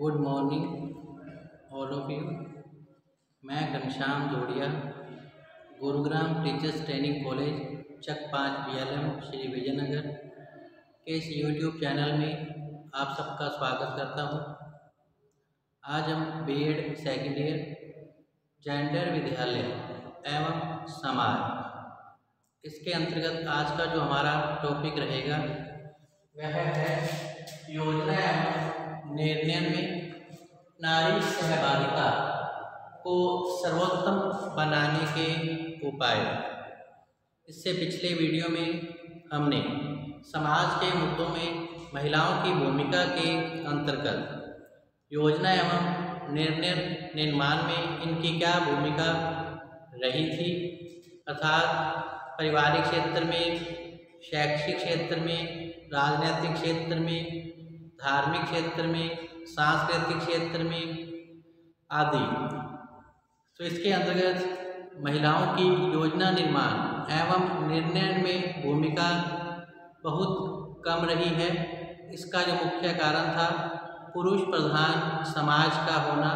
Good morning all of you. मैं घनश्याम जोड़िया, Gurugram teachers training college चक 5 BLM Shri Vijayanagar के इस यूट्यूब चैनल में आप सबका स्वागत करता हूं। आज हम B.Ed सेकेंड ईयर जेंडर विद्यालय एवं समाज, इसके अंतर्गत आज का जो हमारा टॉपिक रहेगा वह है योजना एवं निर्णय में नारी सहभागिता को सर्वोत्तम बनाने के उपाय। इससे पिछले वीडियो में हमने समाज के मुद्दों में महिलाओं की भूमिका के अंतर्गत योजना एवं निर्णय निर्माण में इनकी क्या भूमिका रही थी, अर्थात पारिवारिक क्षेत्र में, शैक्षिक क्षेत्र में, राजनीतिक क्षेत्र में, धार्मिक क्षेत्र में, सांस्कृतिक क्षेत्र में आदि। तो इसके अंतर्गत महिलाओं की योजना निर्माण एवं निर्णय में भूमिका बहुत कम रही है। इसका जो मुख्य कारण था पुरुष प्रधान समाज का होना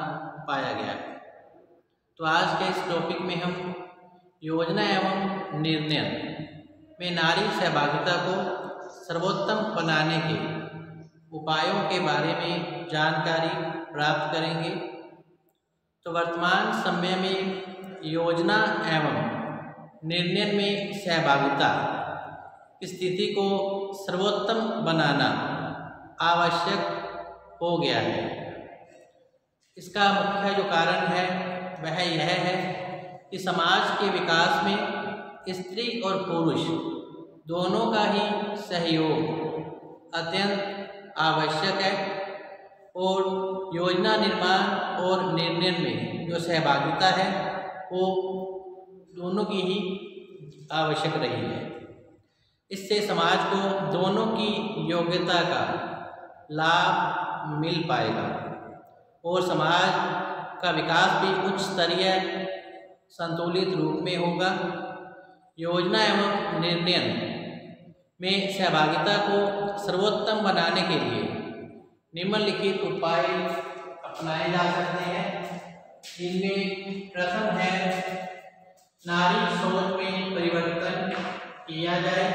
पाया गया। तो आज के इस टॉपिक में हम योजना एवं निर्णय में नारी सहभागिता को सर्वोत्तम बनाने के उपायों के बारे में जानकारी प्राप्त करेंगे। तो वर्तमान समय में योजना एवं निर्णय में सहभागिता स्थिति को सर्वोत्तम बनाना आवश्यक हो गया है। इसका मुख्य जो कारण है वह यह है कि समाज के विकास में स्त्री और पुरुष दोनों का ही सहयोग अत्यंत आवश्यक है और योजना निर्माण और निर्णय में जो सहभागिता है वो दोनों की ही आवश्यक रही है। इससे समाज को दोनों की योग्यता का लाभ मिल पाएगा और समाज का विकास भी उच्च स्तरीय संतुलित रूप में होगा। योजना एवं निर्णय में सहभागिता को सर्वोत्तम बनाने के लिए निम्नलिखित उपाय अपनाए जा सकते हैं। इनमें प्रथम है नारी सोच में परिवर्तन किया जाए।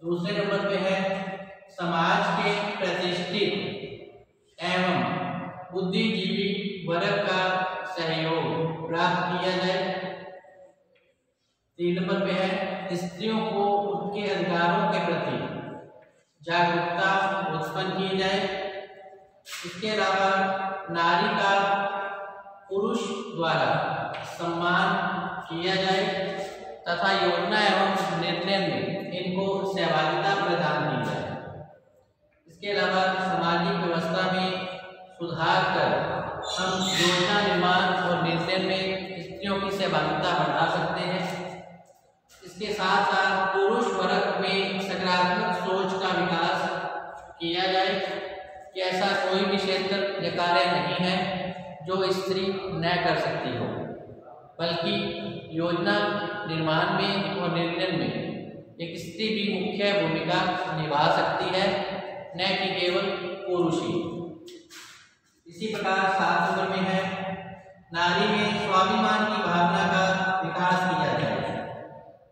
दूसरे नंबर पे है समाज के प्रतिष्ठित एवं बुद्धिजीवी वर्ग का सहयोग प्राप्त किया जाए। 3 नंबर पे है स्त्रियों को उनके अधिकारों के प्रति जागरूकता उत्पन्न की जाए। इसके अलावा नारी का पुरुष द्वारा सम्मान किया जाए तथा योजना एवं निर्णय में इनको सहभागिता प्रदान की जाए। इसके अलावा सामाजिक व्यवस्था में सुधार कर हम योजना निर्माण और निर्णय में स्त्रियों की सहभागिता बढ़ा सकते हैं। इसके साथ साथ पुरुष वर्ग में सकारात्मक सोच का विकास किया जाए कि ऐसा कोई भी क्षेत्र या कार्य नहीं है जो स्त्री न कर सकती हो, बल्कि योजना निर्माण में और निर्णय में एक स्त्री भी मुख्य भूमिका निभा सकती है, न कि केवल पुरुष ही। इसी प्रकार 7 नंबर में है नारी में स्वाभिमान की भावना का विकास किया जाए,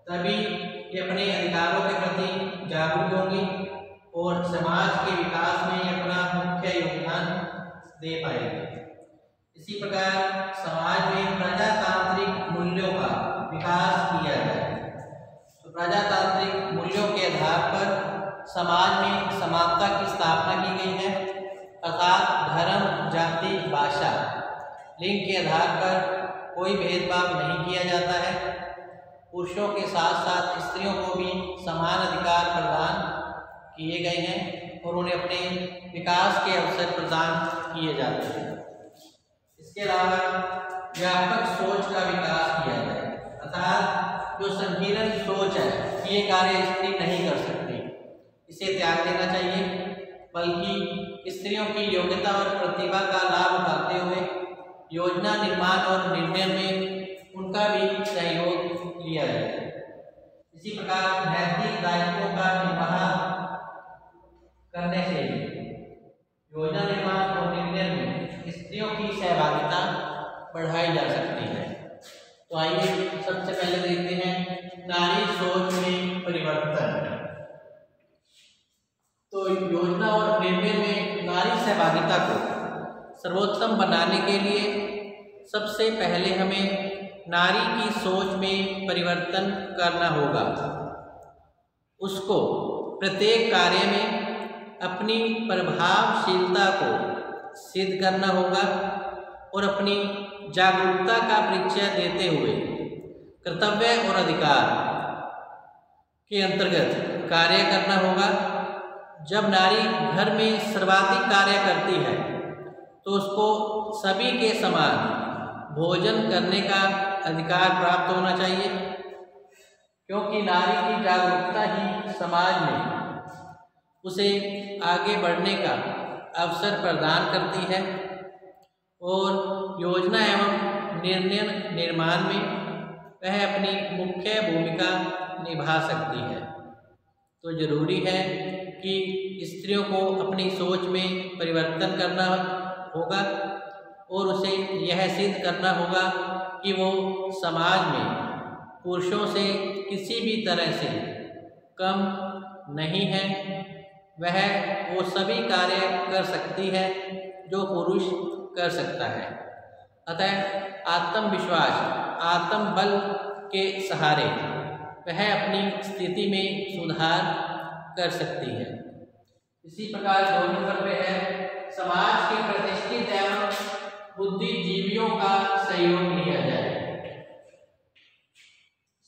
तभी ये अपने अधिकारों के प्रति जागरूक होंगी और समाज के विकास में अपना मुख्य योगदान दे पाएंगे। इसी प्रकार समाज में प्रजातांत्रिक मूल्यों का विकास किया जाए। तो प्रजातांत्रिक मूल्यों के आधार पर समाज में समानता की स्थापना की गई है, अर्थात धर्म, जाति, भाषा, लिंग के आधार पर कोई भेदभाव नहीं किया जाता है। पुरुषों के साथ साथ स्त्रियों को भी समान अधिकार प्रदान किए गए हैं और उन्हें अपने विकास के अवसर प्रदान किए जाते हैं। इसके अलावा व्यापक सोच का विकास किया जाए, अर्थात जो संकीर्ण सोच है कि ये कार्य स्त्री नहीं कर सकती, इसे त्याग देना चाहिए, बल्कि स्त्रियों की योग्यता और प्रतिभा का लाभ उठाते हुए योजना निर्माण और निर्णय में उनका भी सहयोग लिया जाए। इसी प्रकार नैतिक दायित्वों का निर्वाह करने से योजना निर्माण और निर्णय बढ़ाई जा सकती है। तो आइए सबसे पहले देखते हैं नारी सोच में परिवर्तन। तो योजना और निर्णय में नारी सहभागिता को सर्वोत्तम बनाने के लिए सबसे पहले हमें नारी की सोच में परिवर्तन करना होगा। उसको प्रत्येक कार्य में अपनी प्रभावशीलता को सिद्ध करना होगा और अपनी जागरूकता का परिचय देते हुए कर्तव्य और अधिकार के अंतर्गत कार्य करना होगा। जब नारी घर में सर्वाधिक कार्य करती है तो उसको सभी के समान भोजन करने का अधिकार प्राप्त होना चाहिए, क्योंकि नारी की जागरूकता ही समाज में उसे आगे बढ़ने का अवसर प्रदान करती है और योजना एवं निर्णय निर्माण में वह अपनी मुख्य भूमिका निभा सकती है। तो जरूरी है कि स्त्रियों को अपनी सोच में परिवर्तन करना होगा और उसे यह सिद्ध करना होगा कि वो समाज में पुरुषों से किसी भी तरह से कम नहीं है। वह वो सभी कार्य कर सकती है जो पुरुष कर सकता है। अतः आत्मविश्वास, आत्मबल के सहारे वह अपनी स्थिति में सुधार कर सकती है। इसी प्रकार 2 नंबर पे है समाज के प्रतिष्ठित एवं बुद्धिजीवियों का सहयोग लिया जाए।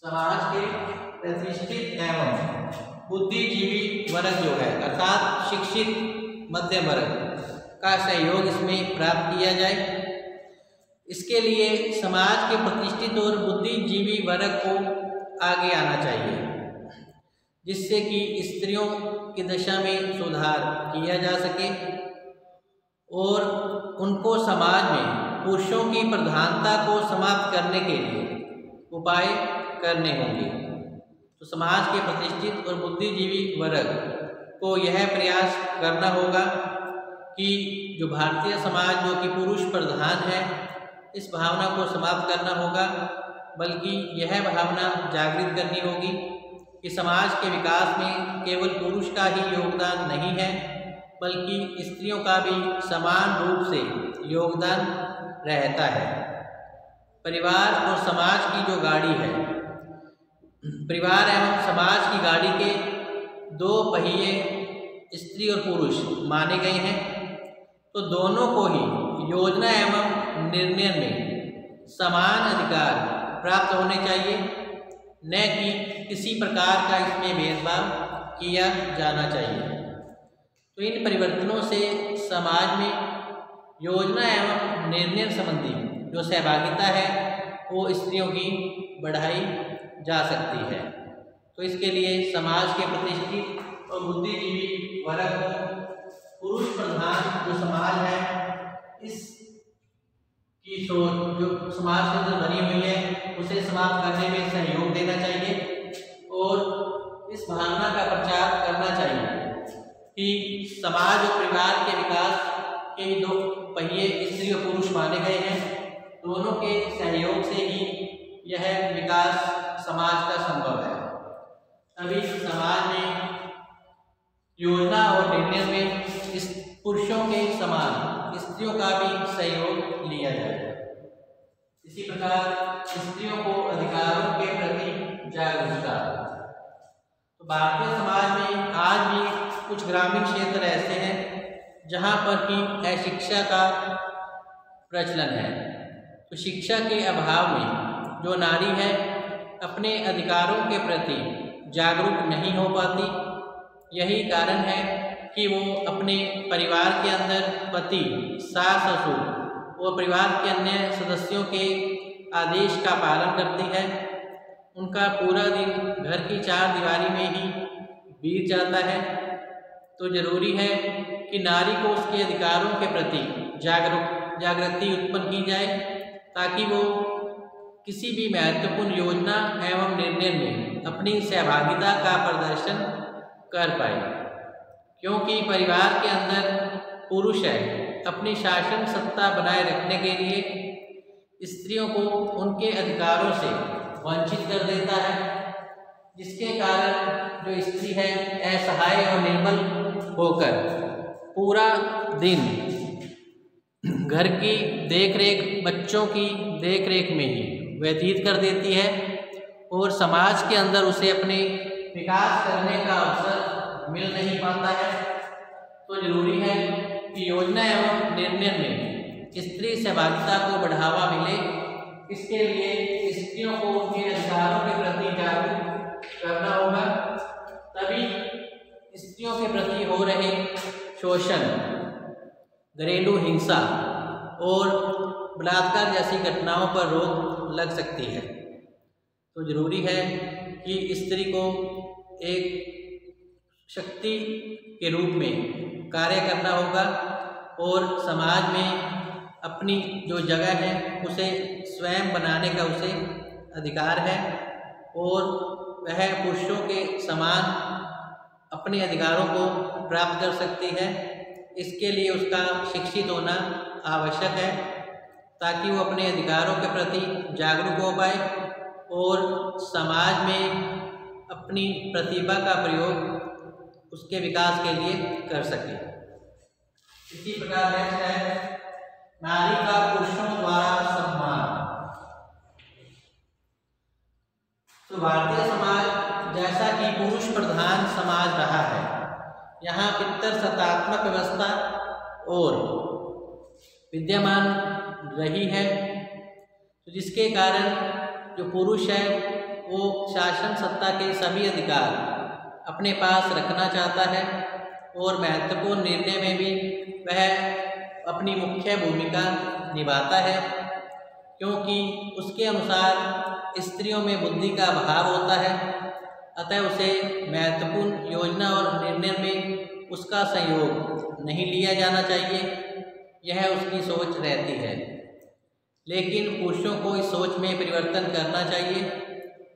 समाज के प्रतिष्ठित एवं बुद्धिजीवी वर्ग जो है अर्थात शिक्षित मध्यम वर्ग का सहयोग इसमें प्राप्त किया जाए। इसके लिए समाज के प्रतिष्ठित और बुद्धिजीवी वर्ग को आगे आना चाहिए, जिससे कि स्त्रियों की दशा में सुधार किया जा सके और उनको समाज में पुरुषों की प्रधानता को समाप्त करने के लिए उपाय करने होंगे। तो समाज के प्रतिष्ठित और बुद्धिजीवी वर्ग को यह प्रयास करना होगा कि जो भारतीय समाज जो कि पुरुष प्रधान है, इस भावना को समाप्त करना होगा, बल्कि यह भावना जागृत करनी होगी कि समाज के विकास में केवल पुरुष का ही योगदान नहीं है, बल्कि स्त्रियों का भी समान रूप से योगदान रहता है। परिवार और समाज की जो गाड़ी है, परिवार एवं समाज की गाड़ी के 2 पहिए स्त्री और पुरुष माने गए हैं। तो दोनों को ही योजना एवं निर्णय में समान अधिकार प्राप्त होने चाहिए, न कि किसी प्रकार का इसमें भेदभाव किया जाना चाहिए। तो इन परिवर्तनों से समाज में योजना एवं निर्णय संबंधी जो सहभागिता है वो स्त्रियों की बढ़ाई जा सकती है। तो इसके लिए समाज के प्रतिष्ठित और बुद्धिजीवी वर्ग को पुरुष प्रधान जो समाज है, इस की सोच जो समाज के अंदर बनी हुई है उसे समाप्त करने में सहयोग देना चाहिए और इस भावना का प्रचार करना चाहिए कि समाज और परिवार के विकास के 2 पहिए स्त्री और पुरुष माने गए हैं। दोनों के सहयोग से ही यह विकास समाज का संभव है। तभी समाज में योजना और निर्णय में इस पुरुषों के समान स्त्रियों का भी सहयोग लिया जाए। इसी प्रकार स्त्रियों को अधिकारों के प्रति जागरूकता। तो भारतीय समाज में आज भी कुछ ग्रामीण क्षेत्र ऐसे हैं जहां पर कि अशिक्षा का प्रचलन है। तो शिक्षा के अभाव में जो नारी है अपने अधिकारों के प्रति जागरूक नहीं हो पाती। यही कारण है कि वो अपने परिवार के अंदर पति, सास, ससुर व परिवार के अन्य सदस्यों के आदेश का पालन करती है। उनका पूरा दिन घर की 4 दीवारी में ही बीत जाता है। तो जरूरी है कि नारी को उसके अधिकारों के प्रति जागृति उत्पन्न की जाए, ताकि वो किसी भी महत्वपूर्ण योजना एवं निर्णय में अपनी सहभागिता का प्रदर्शन कर पाए। क्योंकि परिवार के अंदर पुरुष है अपनी शासन सत्ता बनाए रखने के लिए स्त्रियों को उनके अधिकारों से वंचित कर देता है, जिसके कारण जो स्त्री है असहाय और निर्बल होकर पूरा दिन घर की देखरेख, बच्चों की देखरेख में ही व्यतीत कर देती है और समाज के अंदर उसे अपने विकास करने का अवसर मिल नहीं पाता है। तो जरूरी है कि योजना एवं निर्णय में स्त्री सहभागिता को बढ़ावा मिले। इसके लिए स्त्रियों को उनके अधिकारों के प्रति जागरूक करना होगा, तभी स्त्रियों के प्रति हो रहे शोषण, घरेलू हिंसा और बलात्कार जैसी घटनाओं पर रोक लग सकती है। तो जरूरी है कि स्त्री को एक शक्ति के रूप में कार्य करना होगा और समाज में अपनी जो जगह है उसे स्वयं बनाने का उसे अधिकार है और वह पुरुषों के समान अपने अधिकारों को प्राप्त कर सकती है। इसके लिए उसका शिक्षित होना आवश्यक है ताकि वो अपने अधिकारों के प्रति जागरूक हो पाए और समाज में अपनी प्रतिभा का प्रयोग उसके विकास के लिए कर सके। इसी प्रकार नेक्स्ट है नारी का पुरुषों द्वारा सम्मान। तो भारतीय समाज जैसा कि पुरुष प्रधान समाज रहा है, यहाँ पितृसत्तात्मक व्यवस्था और विद्यमान रही है, तो जिसके कारण जो पुरुष है वो शासन सत्ता के सभी अधिकार अपने पास रखना चाहता है और महत्वपूर्ण निर्णय में भी वह अपनी मुख्य भूमिका निभाता है, क्योंकि उसके अनुसार स्त्रियों में बुद्धि का अभाव होता है। अतः उसे महत्वपूर्ण योजना और निर्णय में उसका सहयोग नहीं लिया जाना चाहिए, यह उसकी सोच रहती है। लेकिन पुरुषों को इस सोच में परिवर्तन करना चाहिए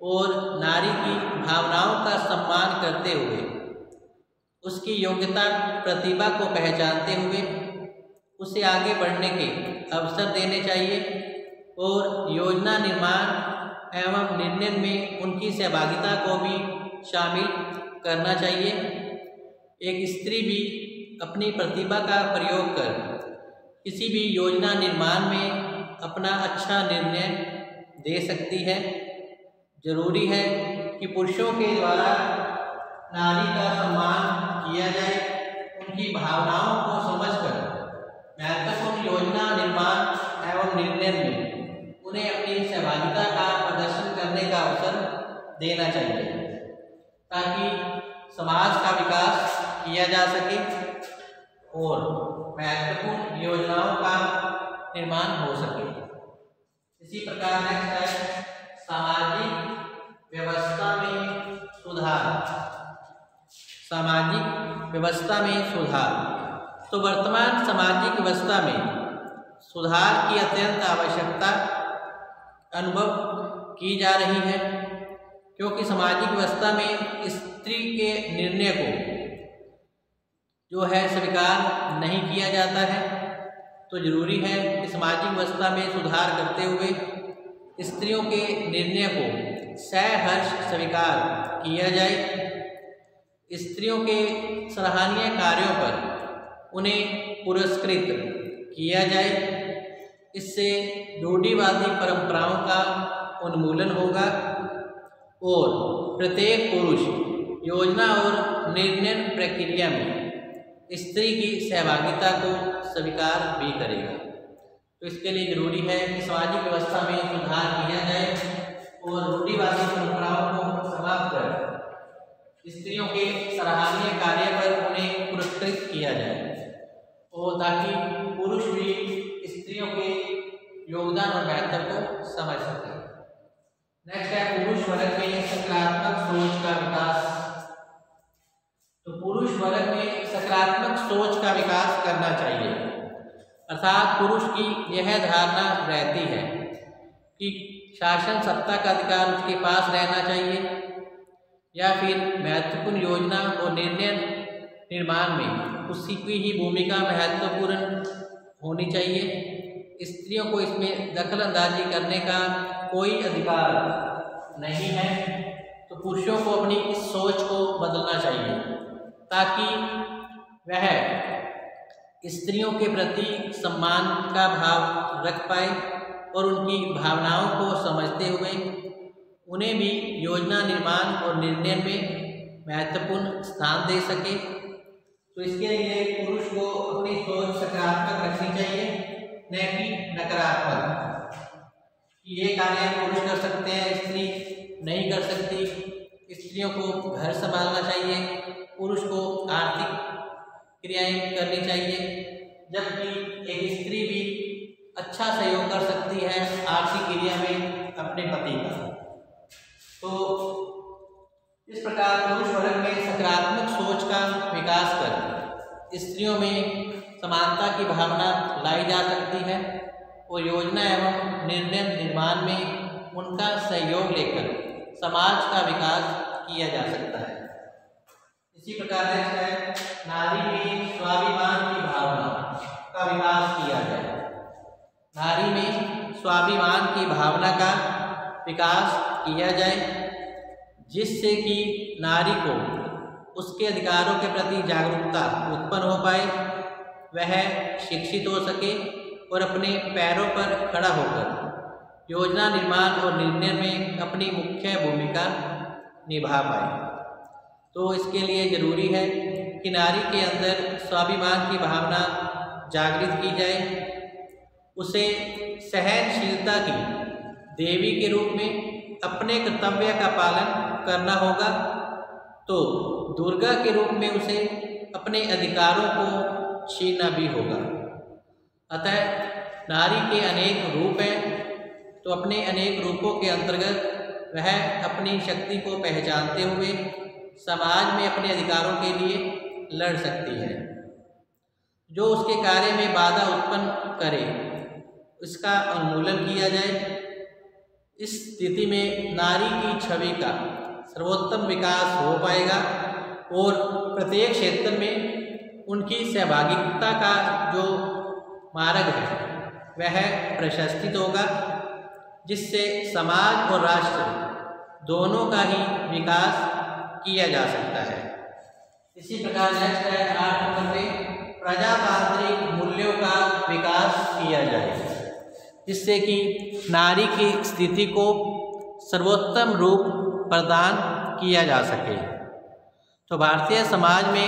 और नारी की भावनाओं का सम्मान करते हुए उसकी योग्यता, प्रतिभा को पहचानते हुए उसे आगे बढ़ने के अवसर देने चाहिए और योजना निर्माण एवं निर्णय में उनकी सहभागिता को भी शामिल करना चाहिए। एक स्त्री भी अपनी प्रतिभा का प्रयोग कर किसी भी योजना निर्माण में अपना अच्छा निर्णय दे सकती है। जरूरी है कि पुरुषों के द्वारा नारी का सम्मान किया जाए, उनकी भावनाओं को समझकर महत्वपूर्ण योजना निर्माण एवं निर्णय में उन्हें अपनी सहभागिता का प्रदर्शन करने का अवसर देना चाहिए, ताकि समाज का विकास किया जा सके और महत्वपूर्ण योजनाओं का निर्माण हो सके। इसी प्रकार नेक्स्ट है सामाजिक व्यवस्था में सुधार। सामाजिक व्यवस्था में सुधार। तो वर्तमान सामाजिक व्यवस्था में सुधार की अत्यंत आवश्यकता अनुभव की जा रही है, क्योंकि सामाजिक व्यवस्था में स्त्री के निर्णय को जो है स्वीकार नहीं किया जाता है। तो जरूरी है कि सामाजिक व्यवस्था में सुधार करते हुए स्त्रियों के निर्णय को सहर्ष स्वीकार किया जाए। स्त्रियों के सराहनीय कार्यों पर उन्हें पुरस्कृत किया जाए। इससे रूढ़िवादी परंपराओं का उन्मूलन होगा और प्रत्येक पुरुष योजना और निर्णय प्रक्रिया में स्त्री की सहभागिता को स्वीकार भी करेगा। तो इसके लिए जरूरी है कि सामाजिक व्यवस्था में सुधार किया जाए और रूढ़िवादी परंपराओं को समाप्त कर स्त्रियों के सराहनीय कार्य पर उन्हें पुरस्कृत किया जाए और ताकि पुरुष भी स्त्रियों के योगदान और महत्व को समझ सके। नेक्स्ट है पुरुष वर्ग में सकारात्मक सोच का विकास। तो पुरुष वर्ग में सकारात्मक सोच का विकास करना चाहिए, अर्थात पुरुष की यह धारणा रहती है कि शासन सत्ता का अधिकार उसके पास रहना चाहिए या फिर महत्वपूर्ण योजना और निर्णय निर्माण में उसकी ही भूमिका महत्वपूर्ण होनी चाहिए। स्त्रियों को इसमें दखल अंदाजी करने का कोई अधिकार नहीं है। तो पुरुषों को अपनी इस सोच को बदलना चाहिए ताकि वह स्त्रियों के प्रति सम्मान का भाव रख पाए और उनकी भावनाओं को समझते हुए उन्हें भी योजना निर्माण और निर्णय में महत्वपूर्ण स्थान दे सके। तो इसके लिए पुरुष को अपनी सोच सकारात्मक रखनी चाहिए, न कि नकारात्मक। ये कार्य पुरुष कर सकते हैं, स्त्री नहीं कर सकती। स्त्रियों को घर संभालना चाहिए, पुरुष को आर्थिक क्रियाएं करनी चाहिए, जबकि एक स्त्री भी अच्छा सहयोग कर सकती है आर्थिक क्रिया में अपने पति का। तो इस प्रकार पुरुष वर्ग में सकारात्मक सोच का विकास कर स्त्रियों में समानता की भावना लाई जा सकती है और योजना एवं निर्णय निर्माण में उनका सहयोग लेकर समाज का विकास किया जा सकता है। इसी प्रकार है नारी में स्वाभिमान की भावना का विकास किया जाए। नारी में स्वाभिमान की भावना का विकास किया जाए जिससे कि नारी को उसके अधिकारों के प्रति जागरूकता उत्पन्न हो पाए, वह शिक्षित हो सके और अपने पैरों पर खड़ा होकर योजना निर्माण और निर्णय में अपनी मुख्य भूमिका निभा पाए। तो इसके लिए जरूरी है कि नारी के अंदर स्वाभिमान की भावना जागृत की जाए, उसे सहनशीलता की देवी के रूप में अपने कर्तव्य का पालन करना होगा। तो दुर्गा के रूप में उसे अपने अधिकारों को छीनना भी होगा। अतः नारी के अनेक रूप हैं, तो अपने अनेक रूपों के अंतर्गत वह अपनी शक्ति को पहचानते हुए समाज में अपने अधिकारों के लिए लड़ सकती है। जो उसके कार्य में बाधा उत्पन्न करे इसका उन्मूलन किया जाए। इस स्थिति में नारी की छवि का सर्वोत्तम विकास हो पाएगा और प्रत्येक क्षेत्र में उनकी सहभागिता का जो मार्ग है वह प्रशस्तित होगा, जिससे समाज और राष्ट्र दोनों का ही विकास किया जा सकता है। इसी प्रकार नेक्स्ट है 8 नंबर में प्रजातांत्रिक मूल्यों का विकास किया जाए, जिससे कि नारी की स्थिति को सर्वोत्तम रूप प्रदान किया जा सके। तो भारतीय समाज में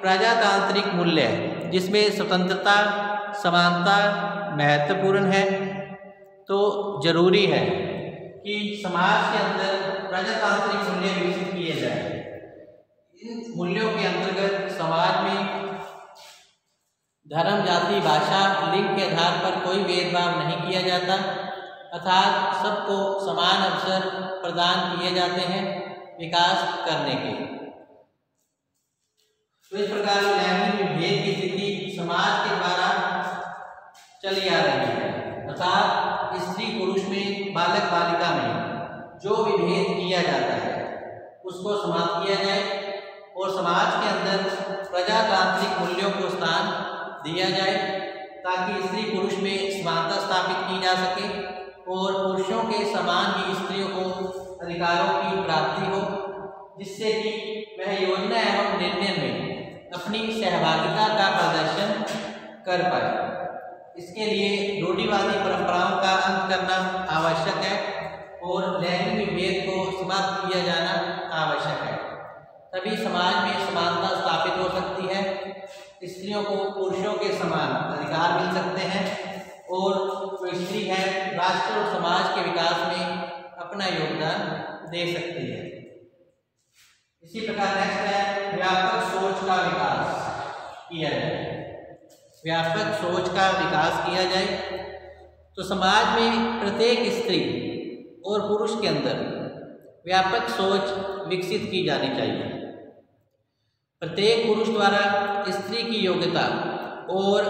प्रजातांत्रिक मूल्य जिसमें स्वतंत्रता समानता महत्वपूर्ण है। तो जरूरी है कि समाज के अंदर प्रजातांत्रिक मूल्य विकसित किए जाए। इन मूल्यों के अंतर्गत समाज में धर्म जाति भाषा लिंग के आधार पर कोई भेदभाव नहीं किया जाता, अर्थात सबको समान अवसर प्रदान किए जाते हैं विकास करने के। तो इस प्रकार लैंगिक भेद की स्थिति समाज के द्वारा चली आ रही है, अर्थात स्त्री पुरुष में बालक बालिका में जो भी भेद किया जाता है उसको समाप्त किया जाए और समाज के अंदर प्रजातांत्रिक मूल्यों को स्थान दिया जाए, ताकि स्त्री पुरुष में समानता स्थापित की जा सके और पुरुषों के समान ही स्त्रियों को अधिकारों की प्राप्ति हो, जिससे कि वह योजना एवं निर्णय में अपनी सहभागिता का प्रदर्शन कर पाए। इसके लिए रूढ़िवादी परंपराओं का अंत करना आवश्यक है और लैंगिक भेद को समाप्त किया जाना आवश्यक है, तभी समाज में समानता स्थापित हो सकती है। स्त्रियों को पुरुषों के समान अधिकार मिल सकते हैं और जो स्त्री है राष्ट्र और समाज के विकास में अपना योगदान दे सकती है। इसी प्रकार नेक्स्ट है व्यापक सोच का विकास किया जाए। व्यापक सोच का विकास किया जाए तो समाज में प्रत्येक स्त्री और पुरुष के अंदर व्यापक सोच विकसित की जानी चाहिए। प्रत्येक पुरुष द्वारा स्त्री की योग्यता और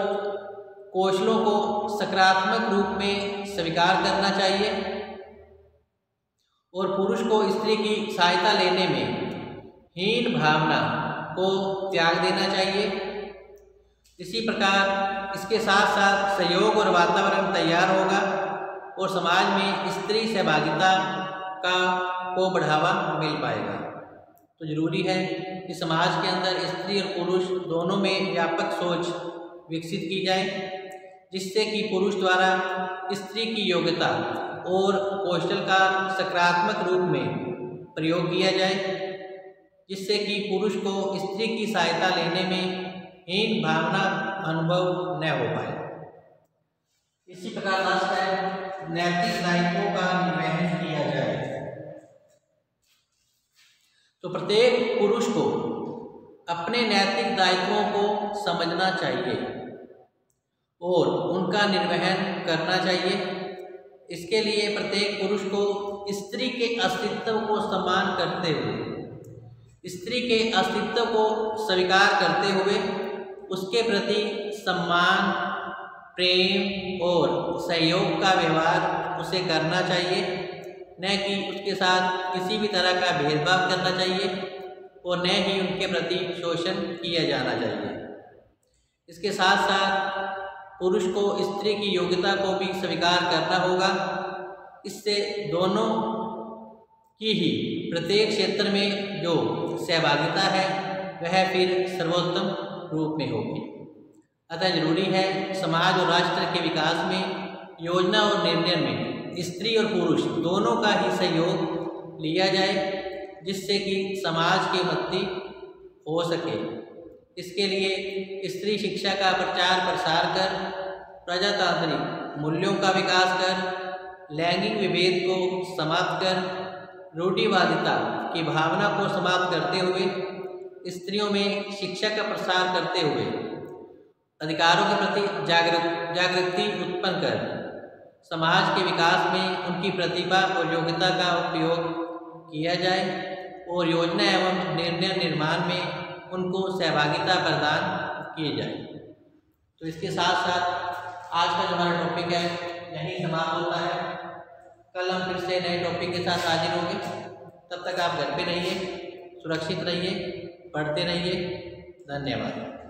कौशलों को सकारात्मक रूप में स्वीकार करना चाहिए और पुरुष को स्त्री की सहायता लेने में हीन भावना को त्याग देना चाहिए। इसी प्रकार इसके साथ साथ सहयोग और वातावरण तैयार होगा और समाज में स्त्री सहभागिता को बढ़ावा मिल पाएगा। तो जरूरी है कि समाज के अंदर स्त्री और पुरुष दोनों में व्यापक सोच विकसित की जाए, जिससे कि पुरुष द्वारा स्त्री की योग्यता और कौशल का सकारात्मक रूप में प्रयोग किया जाए, जिससे कि पुरुष को स्त्री की सहायता लेने में हीन भावना अनुभव न हो पाए। इसी प्रकार लास्ट है नैतिक दायित्वों का निर्वहन किया जाए। तो प्रत्येक पुरुष को अपने नैतिक दायित्वों को समझना चाहिए और उनका निर्वहन करना चाहिए। इसके लिए प्रत्येक पुरुष को स्त्री के अस्तित्व को सम्मान करते हुए, स्त्री के अस्तित्व को स्वीकार करते हुए उसके प्रति सम्मान, प्रेम और सहयोग का व्यवहार उसे करना चाहिए, न कि उसके साथ किसी भी तरह का भेदभाव करना चाहिए और न ही उनके प्रति शोषण किया जाना चाहिए। इसके साथ साथ पुरुष को स्त्री की योग्यता को भी स्वीकार करना होगा। इससे दोनों की ही प्रत्येक क्षेत्र में जो सहभागिता है वह फिर सर्वोत्तम रूप में होगी। अतः जरूरी है समाज और राष्ट्र के विकास में, योजना और निर्णय में स्त्री और पुरुष दोनों का ही सहयोग लिया जाए, जिससे कि समाज की उन्नति हो सके। इसके लिए स्त्री शिक्षा का प्रचार प्रसार कर, प्रजातांत्रिक मूल्यों का विकास कर, लैंगिक विभेद को समाप्त कर, रूढ़िवादिता की भावना को समाप्त करते हुए स्त्रियों में शिक्षा का प्रसार करते हुए अधिकारों के प्रति जागृति उत्पन्न कर समाज के विकास में उनकी प्रतिभा और योग्यता का उपयोग किया जाए और योजना एवं निर्णय निर्माण में उनको सहभागिता प्रदान किए जाए। तो इसके साथ साथ आज का जो हमारा टॉपिक है यही समाप्त होता है। कल हम फिर से नए टॉपिक के साथ हाजिर होंगे। तब तक आप घर पे रहिए, सुरक्षित रहिए, पढ़ते रहिए। धन्यवाद।